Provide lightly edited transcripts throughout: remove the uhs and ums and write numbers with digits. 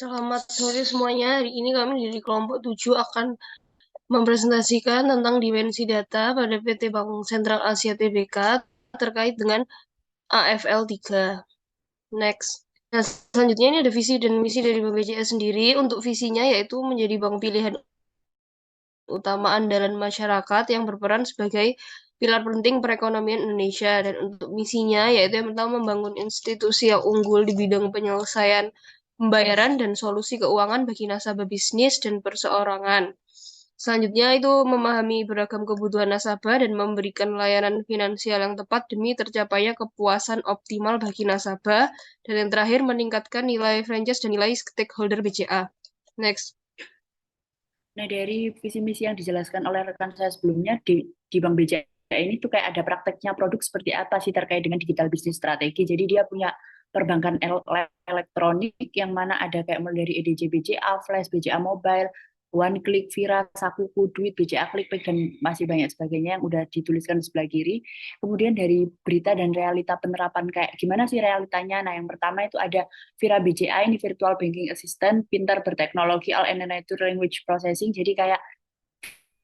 Selamat sore semuanya. Hari ini kami dari kelompok 7 akan mempresentasikan tentang dimensi data pada PT Bank Sentral Asia Tbk terkait dengan AFL3. Next. Nah, selanjutnya ini ada visi dan misi dari Bank BCA sendiri. Untuk visinya yaitu menjadi bank pilihan utama andalan masyarakat yang berperan sebagai pilar penting perekonomian Indonesia. Dan untuk misinya yaitu yang pertama membangun institusi yang unggul di bidang penyelesaian pembayaran dan solusi keuangan bagi nasabah bisnis dan perseorangan. Selanjutnya itu memahami beragam kebutuhan nasabah dan memberikan layanan finansial yang tepat demi tercapainya kepuasan optimal bagi nasabah. Dan yang terakhir meningkatkan nilai franchise dan nilai stakeholder BCA. Next. Nah, dari visi misi yang dijelaskan oleh rekan saya sebelumnya di Bank BCA ini tuh kayak ada prakteknya produk seperti apa sih terkait dengan digital bisnis strategi. Jadi dia punya perbankan elektronik yang mana ada kayak mulai dari EDC BCA, Flash, BCA Mobile, One Click, Vira, Sakuku, Duit, BCA ClickPay, dan masih banyak sebagainya yang udah dituliskan di sebelah kiri. Kemudian dari berita dan realita penerapan kayak gimana sih realitanya. Nah, yang pertama itu ada Vira BCA ini virtual banking assistant, pintar berteknologi all and natural language processing. Jadi kayak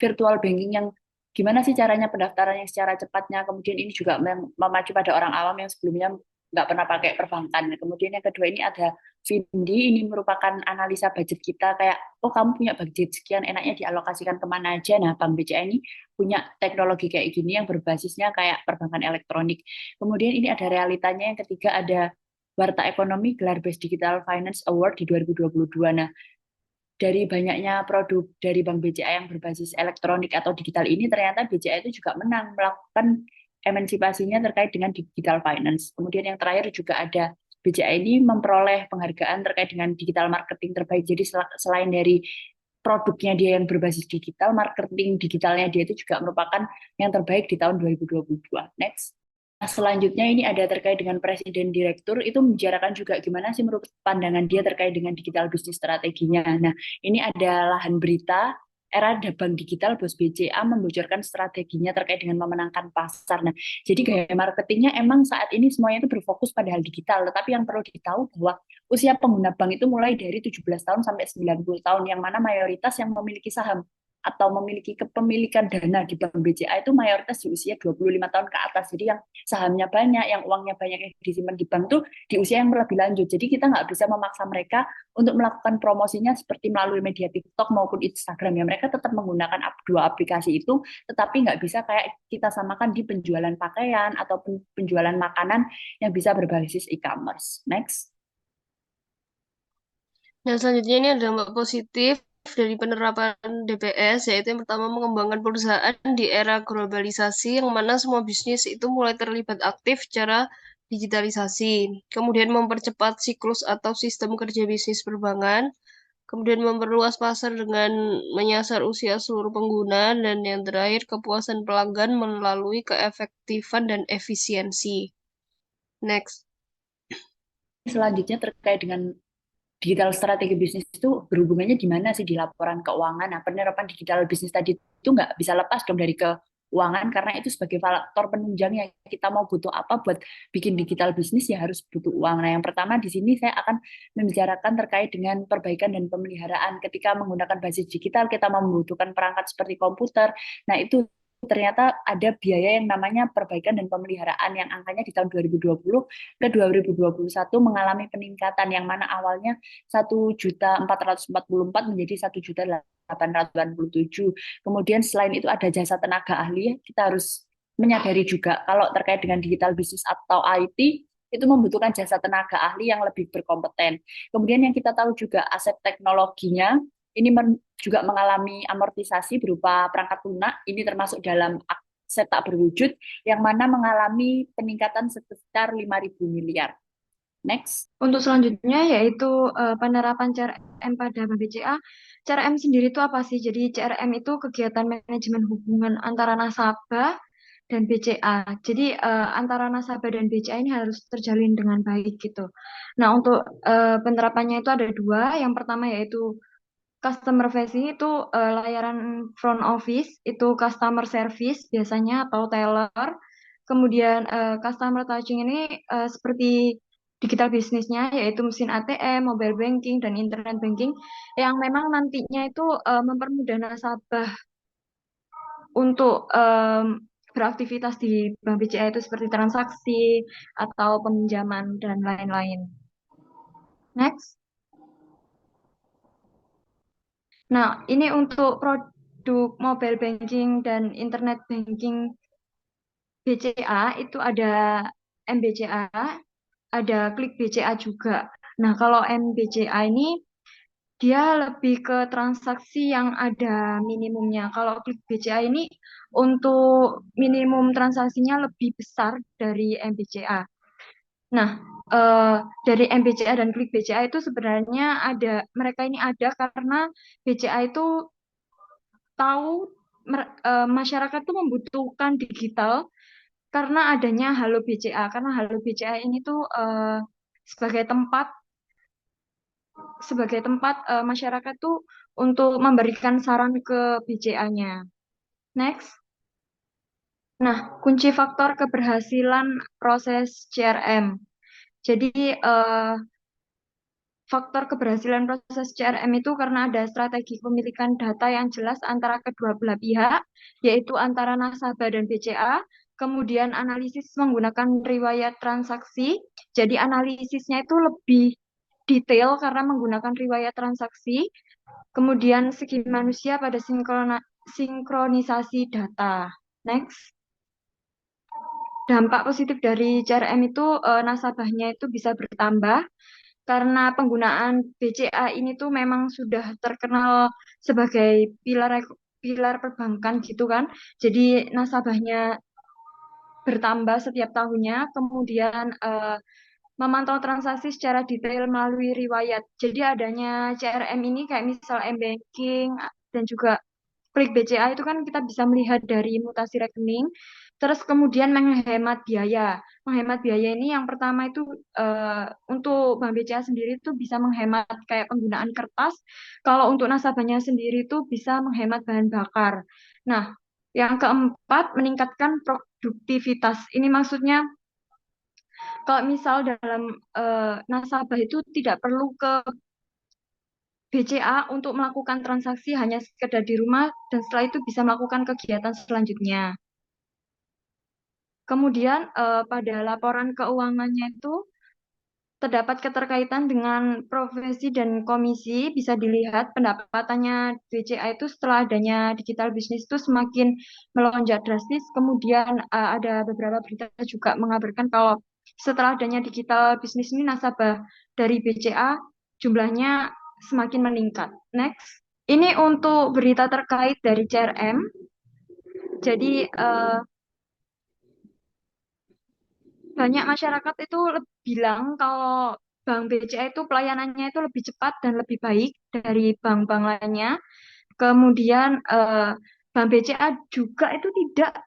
virtual banking yang gimana sih caranya pendaftaran yang secara cepatnya. Kemudian ini juga memacu pada orang awam yang sebelumnya nggak pernah pakai perbankan. Kemudian yang kedua ini ada Vindi, ini merupakan analisa budget kita kayak, oh kamu punya budget sekian, enaknya dialokasikan kemana aja. Nah, Bank BCA ini punya teknologi kayak gini yang berbasisnya kayak perbankan elektronik. Kemudian ini ada realitanya, yang ketiga ada Warta Ekonomi Gelar Best Digital Finance Award di 2022. Nah, dari banyaknya produk dari Bank BCA yang berbasis elektronik atau digital ini, ternyata BCA itu juga menang melakukan emansipasinya terkait dengan digital finance. Kemudian yang terakhir juga ada BCA ini memperoleh penghargaan terkait dengan digital marketing terbaik. Jadi selain dari produknya dia yang berbasis digital, marketing digitalnya dia itu juga merupakan yang terbaik di tahun 2022. Next. Nah, selanjutnya ini ada terkait dengan presiden direktur, itu membicarakan juga gimana sih menurut pandangan dia terkait dengan digital bisnis strateginya. Nah, ini ada lahan berita, era bank digital, Bos BCA membocorkan strateginya terkait dengan memenangkan pasar. Nah, jadi gaya marketingnya emang saat ini semuanya itu berfokus pada hal digital, tetapi yang perlu ditahu bahwa usia pengguna bank itu mulai dari 17 tahun sampai 90 tahun, yang mana mayoritas yang memiliki saham atau memiliki kepemilikan dana di Bank BCA itu mayoritas di usia 25 tahun ke atas. Jadi yang sahamnya banyak, yang uangnya banyak yang disimpan di bank tuh di usia yang lebih lanjut. Jadi kita nggak bisa memaksa mereka untuk melakukan promosinya seperti melalui media TikTok maupun Instagram. Ya mereka tetap menggunakan dua aplikasi itu, tetapi nggak bisa kayak kita samakan di penjualan pakaian ataupun penjualan makanan yang bisa berbasis e-commerce. Next. Nah, selanjutnya ini ada dampak positif dari penerapan DPS, yaitu yang pertama mengembangkan perusahaan di era globalisasi, yang mana semua bisnis itu mulai terlibat aktif secara digitalisasi. Kemudian mempercepat siklus atau sistem kerja bisnis perbankan. Kemudian memperluas pasar dengan menyasar usia seluruh pengguna. Dan yang terakhir, kepuasan pelanggan melalui keefektifan dan efisiensi. Next. Selanjutnya terkait dengan digital strategi bisnis itu berhubungannya di mana sih di laporan keuangan. Nah, penerapan digital bisnis tadi itu nggak bisa lepas dong dari keuangan karena itu sebagai faktor penunjangnya. Kita mau butuh apa buat bikin digital bisnis ya harus butuh uang. Nah, yang pertama di sini saya akan membicarakan terkait dengan perbaikan dan pemeliharaan. Ketika menggunakan basis digital, kita membutuhkan perangkat seperti komputer. Nah, itu ternyata ada biaya yang namanya perbaikan dan pemeliharaan yang angkanya di tahun 2020 ke 2021 mengalami peningkatan yang mana awalnya 1.444 menjadi 1.887. Kemudian selain itu ada jasa tenaga ahli, kita harus menyadari juga kalau terkait dengan digital bisnis atau IT itu membutuhkan jasa tenaga ahli yang lebih berkompeten. Kemudian yang kita tahu juga aset teknologinya ini juga mengalami amortisasi berupa perangkat lunak, ini termasuk dalam aset tak berwujud yang mana mengalami peningkatan sebesar 5.000 miliar. Next. Untuk selanjutnya yaitu penerapan CRM pada Bank BCA. CRM sendiri itu apa sih? Jadi CRM itu kegiatan manajemen hubungan antara nasabah dan BCA. Jadi antara nasabah dan BCA ini harus terjalin dengan baik gitu. Nah, untuk penerapannya itu ada dua. Yang pertama yaitu customer facing itu layanan front office, itu customer service biasanya atau teller. Kemudian customer touching ini seperti digital bisnisnya, yaitu mesin ATM, mobile banking, dan internet banking, yang memang nantinya itu mempermudah nasabah untuk beraktivitas di Bank BCA itu seperti transaksi atau peminjaman dan lain-lain. Next. Nah, ini untuk produk mobile banking dan internet banking BCA itu ada MBCA, ada Klik BCA juga. Nah, kalau MBCA ini dia lebih ke transaksi yang ada minimumnya. Kalau Klik BCA ini untuk minimum transaksinya lebih besar dari MBCA. Nah, dari MBCA dan Klik BCA itu sebenarnya mereka ini ada karena BCA itu tahu masyarakat tuh membutuhkan digital karena adanya Halo BCA. Karena Halo BCA ini tuh sebagai tempat masyarakat tuh untuk memberikan saran ke BCA-nya. Next. Nah, kunci faktor keberhasilan proses CRM. Jadi faktor keberhasilan proses CRM itu karena ada strategi pemilikan data yang jelas antara kedua belah pihak, yaitu antara nasabah dan BCA. Kemudian analisis menggunakan riwayat transaksi. Jadi analisisnya itu lebih detail karena menggunakan riwayat transaksi. Kemudian segi manusia pada sinkronisasi data. Next. Dampak positif dari CRM itu nasabahnya itu bisa bertambah karena penggunaan BCA ini tuh memang sudah terkenal sebagai pilar perbankan gitu kan. Jadi nasabahnya bertambah setiap tahunnya, kemudian memantau transaksi secara detail melalui riwayat. Jadi adanya CRM ini kayak misal M-Banking dan juga Klik BCA itu kan kita bisa melihat dari mutasi rekening, terus kemudian menghemat biaya. Menghemat biaya ini yang pertama itu untuk Bank BCA sendiri itu bisa menghemat kayak penggunaan kertas. Kalau untuk nasabahnya sendiri itu bisa menghemat bahan bakar. Nah, yang keempat meningkatkan produktivitas. Ini maksudnya kalau misal dalam nasabah itu tidak perlu ke BCA untuk melakukan transaksi hanya sekedar di rumah dan setelah itu bisa melakukan kegiatan selanjutnya. Kemudian pada laporan keuangannya itu terdapat keterkaitan dengan profesi dan komisi, bisa dilihat pendapatannya BCA itu setelah adanya digital bisnis itu semakin melonjak drastis. Kemudian ada beberapa berita juga mengabarkan kalau setelah adanya digital bisnis ini nasabah dari BCA jumlahnya semakin meningkat. Next. Ini untuk berita terkait dari CRM. Jadi banyak masyarakat itu bilang kalau Bank BCA itu pelayanannya itu lebih cepat dan lebih baik dari bank-bank lainnya. Kemudian Bank BCA juga itu tidak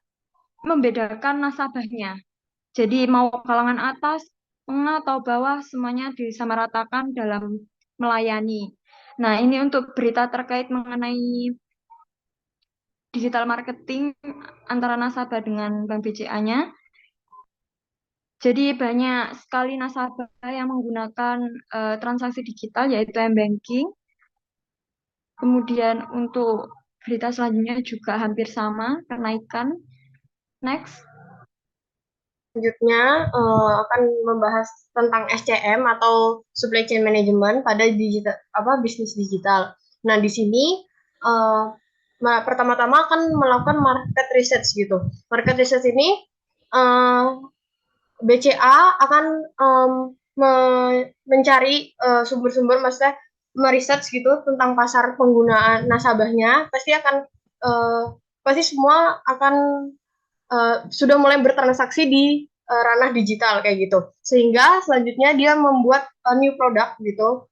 membedakan nasabahnya. Jadi mau kalangan atas, tengah atau bawah semuanya disamaratakan dalam melayani. Nah, ini untuk berita terkait mengenai digital marketing antara nasabah dengan Bank BCA-nya. Jadi banyak sekali nasabah yang menggunakan transaksi digital yaitu M-Banking. Kemudian untuk berita selanjutnya juga hampir sama, kenaikan. Next. Selanjutnya akan membahas tentang SCM atau Supply Chain Management pada bisnis digital. Nah, di sini pertama-tama akan melakukan market research gitu. Market research ini BCA akan mencari sumber-sumber, maksudnya meresearch gitu tentang pasar penggunaan nasabahnya. Pasti semua akan sudah mulai bertransaksi di ranah digital kayak gitu. Sehingga selanjutnya dia membuat new product gitu,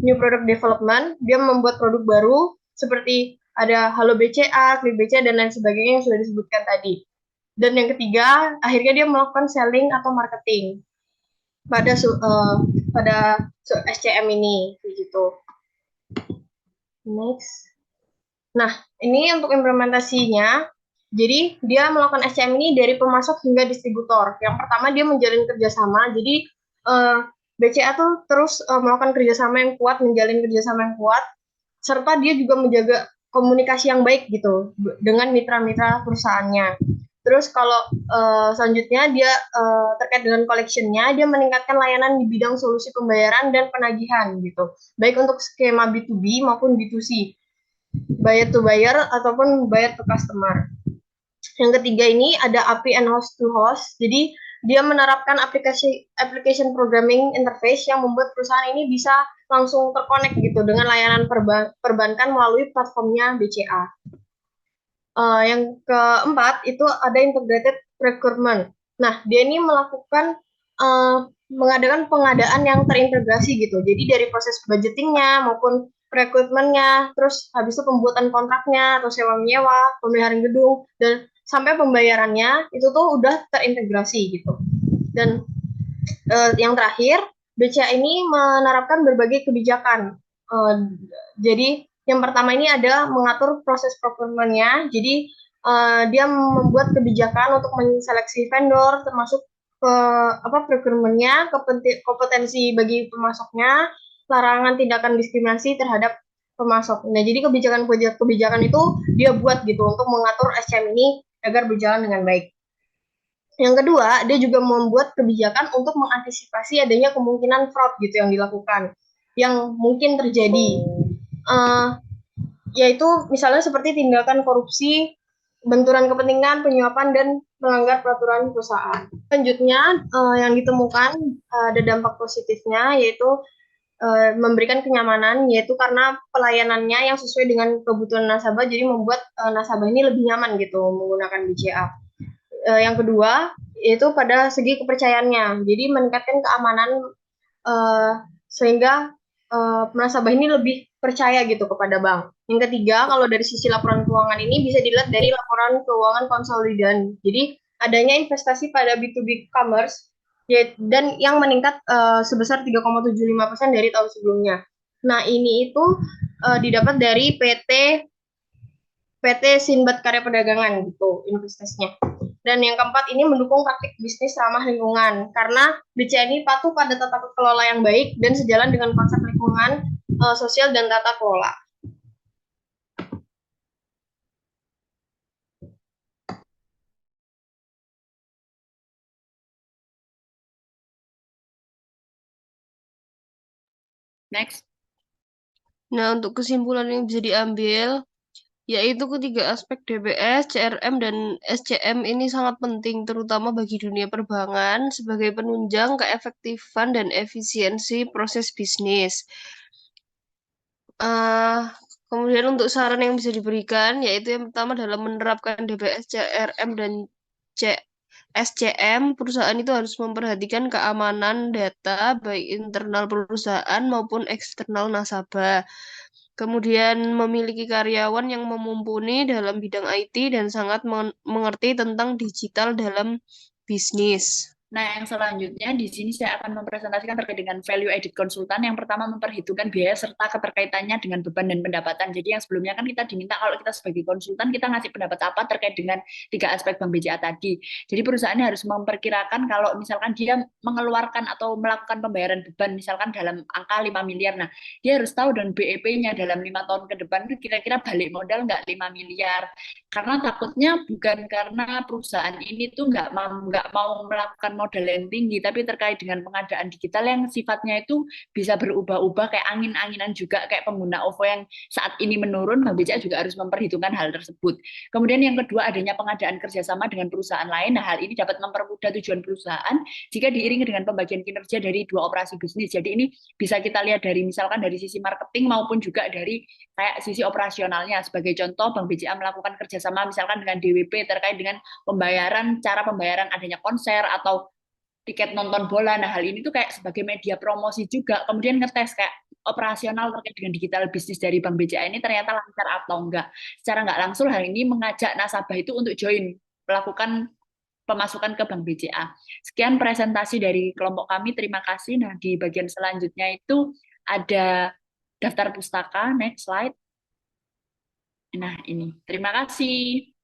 new product development. Dia membuat produk baru seperti ada Halo BCA, Klik BCA dan lain sebagainya yang sudah disebutkan tadi. Dan yang ketiga, akhirnya dia melakukan selling atau marketing pada SCM ini gitu. Next. Nah, ini untuk implementasinya. Jadi dia melakukan SCM ini dari pemasok hingga distributor. Yang pertama dia menjalin kerjasama. Jadi BCA tuh terus melakukan kerjasama yang kuat, menjalin kerjasama yang kuat, serta dia juga menjaga komunikasi yang baik gitu dengan mitra-mitra perusahaannya. Terus kalau selanjutnya dia terkait dengan collection-nya, dia meningkatkan layanan di bidang solusi pembayaran dan penagihan gitu, baik untuk skema B2B maupun B2C, buyer to buyer ataupun buyer to customer. Yang ketiga ini ada API and host to host. Jadi dia menerapkan application programming interface yang membuat perusahaan ini bisa langsung terkonek gitu dengan layanan perbankan melalui platformnya BCA. Yang keempat itu ada integrated procurement. Nah, dia ini melakukan mengadakan pengadaan yang terintegrasi gitu. Jadi dari proses budgetingnya maupun rekrutmennya, terus habis itu pembuatan kontraknya atau sewa menyewa, pemeliharaan gedung, dan sampai pembayarannya itu tuh udah terintegrasi gitu. Dan yang terakhir, BCA ini menerapkan berbagai kebijakan. Jadi yang pertama ini ada mengatur proses procurement-nya. Jadi dia membuat kebijakan untuk menseleksi vendor, termasuk procurement-nya, kompetensi bagi pemasoknya, larangan tindakan diskriminasi terhadap pemasok. Nah, jadi kebijakan itu dia buat gitu untuk mengatur SCM ini agar berjalan dengan baik. Yang kedua, dia juga membuat kebijakan untuk mengantisipasi adanya kemungkinan fraud gitu yang dilakukan, yang mungkin terjadi. Yaitu misalnya seperti tindakan korupsi, benturan kepentingan, penyuapan, dan melanggar peraturan perusahaan. Selanjutnya, yang ditemukan ada dampak positifnya, yaitu memberikan kenyamanan, yaitu karena pelayanannya yang sesuai dengan kebutuhan nasabah, jadi membuat nasabah ini lebih nyaman gitu menggunakan BCA. Yang kedua, yaitu pada segi kepercayaannya, jadi meningkatkan keamanan sehingga nasabah ini lebih percaya gitu kepada bank. Yang ketiga, kalau dari sisi laporan keuangan ini bisa dilihat dari laporan keuangan konsolidan. Jadi adanya investasi pada B2B commerce dan yang meningkat sebesar 3,75% dari tahun sebelumnya. Nah, ini itu didapat dari PT Sinbad Karya Perdagangan gitu investasinya. Dan yang keempat ini mendukung praktik bisnis ramah lingkungan karena BCA ini patuh pada tata kelola yang baik dan sejalan dengan konsep lingkungan sosial dan tata kelola. Next. Nah, untuk kesimpulan yang bisa diambil, yaitu ketiga aspek DBS, CRM, dan SCM ini sangat penting, terutama bagi dunia perbankan sebagai penunjang keefektifan dan efisiensi proses bisnis. Kemudian untuk saran yang bisa diberikan, yaitu yang pertama dalam menerapkan DBS, CRM, dan SCM, perusahaan itu harus memperhatikan keamanan data, baik internal perusahaan maupun eksternal nasabah. Kemudian memiliki karyawan yang mumpuni dalam bidang IT dan sangat mengerti tentang digital dalam bisnis. Nah, yang selanjutnya di sini saya akan mempresentasikan terkait dengan value added konsultan. Yang pertama memperhitungkan biaya serta keterkaitannya dengan beban dan pendapatan. Jadi yang sebelumnya kan kita diminta kalau kita sebagai konsultan kita ngasih pendapat apa terkait dengan tiga aspek Bank BCA tadi. Jadi perusahaannya harus memperkirakan kalau misalkan dia mengeluarkan atau melakukan pembayaran beban misalkan dalam angka 5 miliar. Nah, dia harus tahu dan BEP-nya dalam 5 tahun ke depan itu kira-kira balik modal nggak 5 miliar. Karena takutnya bukan karena perusahaan ini tuh nggak mau melakukan modal yang tinggi, tapi terkait dengan pengadaan digital yang sifatnya itu bisa berubah-ubah kayak angin-anginan juga, kayak pengguna OVO yang saat ini menurun, Bank BCA juga harus memperhitungkan hal tersebut. Kemudian yang kedua, adanya pengadaan kerjasama dengan perusahaan lain. Nah, hal ini dapat mempermudah tujuan perusahaan jika diiringi dengan pembagian kinerja dari dua operasi bisnis. Jadi ini bisa kita lihat dari misalkan dari sisi marketing maupun juga dari kayak sisi operasionalnya. Sebagai contoh, Bank BCA melakukan kerjasama misalkan dengan DWP terkait dengan pembayaran, cara pembayaran adanya konser atau tiket nonton bola. Nah, hal ini tuh kayak sebagai media promosi juga. Kemudian ngetes kayak operasional terkait dengan digital bisnis dari Bank BCA ini ternyata lancar atau enggak. Secara enggak langsung hal ini mengajak nasabah itu untuk join melakukan pemasukan ke Bank BCA. Sekian presentasi dari kelompok kami. Terima kasih. Nah, di bagian selanjutnya itu ada daftar pustaka. Next slide. Nah, ini. Terima kasih.